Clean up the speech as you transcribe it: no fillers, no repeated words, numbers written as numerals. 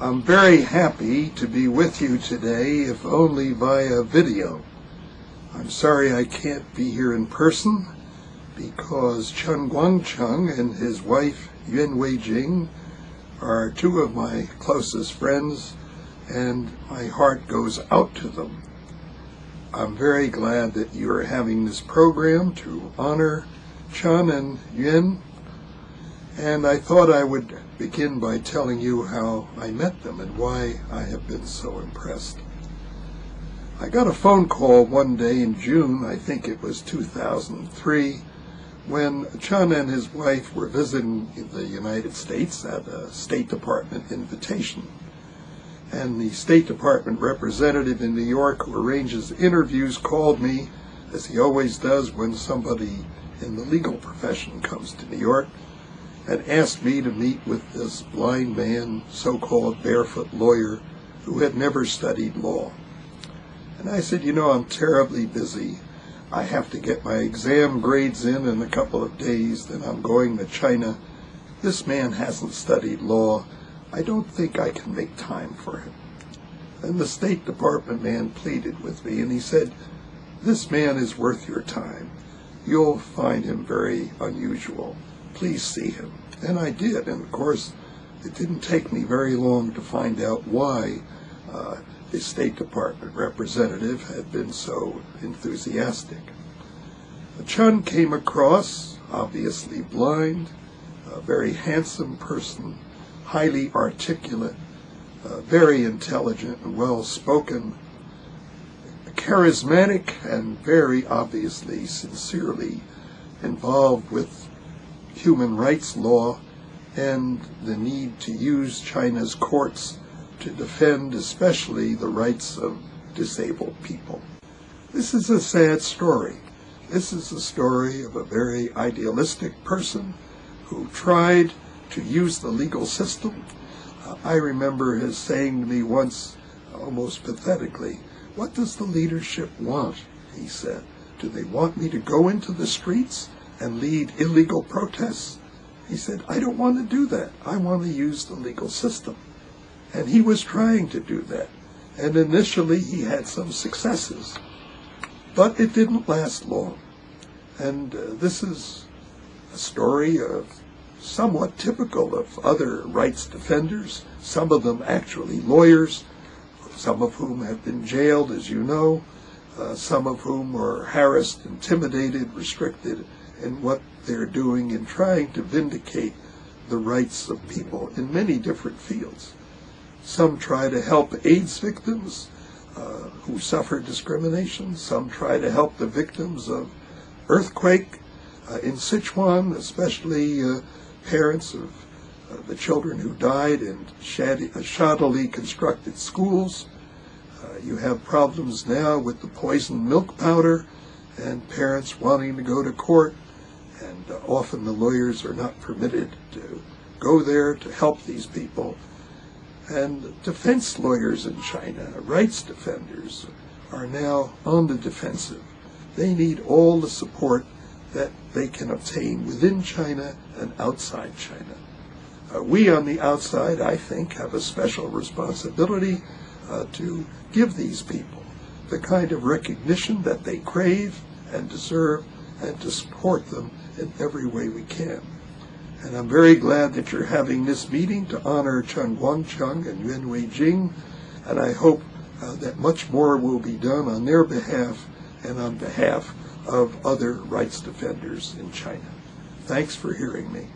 I'm very happy to be with you today, if only via video. I'm sorry I can't be here in person because Chen Guangcheng and his wife Yuen Wei-jing are two of my closest friends, and my heart goes out to them. I'm very glad that you are having this program to honor Chen and Yuen, and I thought I would begin by telling you how I met them and why I have been so impressed. I got a phone call one day in June, I think it was 2003, when Chen and his wife were visiting the United States at a State Department invitation. And the State Department representative in New York who arranges interviews called me, as he always does when somebody in the legal profession comes to New York, and asked me to meet with this blind man, so-called barefoot lawyer, who had never studied law. And I said, I'm terribly busy. I have to get my exam grades in a couple of days, then I'm going to China. This man hasn't studied law. I don't think I can make time for him. And the State Department man pleaded with me, and he said, this man is worth your time. You'll find him very unusual. Please see him. And I did, and of course, it didn't take me very long to find out why the State Department representative had been so enthusiastic. Chen came across, obviously blind, a very handsome person, highly articulate, very intelligent and well-spoken, charismatic, and very obviously, sincerely involved with human rights law and the need to use China's courts to defend especially the rights of disabled people. This is a sad story. This is the story of a very idealistic person who tried to use the legal system. I remember his saying to me once, almost pathetically, "What does the leadership want?" he said. "Do they want me to go into the streets and lead illegal protests?" He said, "I don't want to do that. I want to use the legal system." And he was trying to do that. And initially he had some successes. But it didn't last long. And this is a story of somewhat typical of other rights defenders, some of them actually lawyers, some of whom have been jailed, as you know, some of whom are harassed, intimidated, restricted in what they're doing in trying to vindicate the rights of people in many different fields. Some try to help AIDS victims who suffer discrimination. Some try to help the victims of earthquake in Sichuan, especially parents of the children who died in shoddily constructed schools. You have problems now with the poisoned milk powder and parents wanting to go to court, and often the lawyers are not permitted to go there to help these people. And defense lawyers in China, rights defenders, are now on the defensive. They need all the support that they can obtain within China and outside China. We on the outside, I think, have a special responsibility to give these people the kind of recognition that they crave and deserve, and to support them in every way we can. And I'm very glad that you're having this meeting to honor Chen Guangcheng and Yuen Wei-jing, and I hope that much more will be done on their behalf and on behalf of other rights defenders in China. Thanks for hearing me.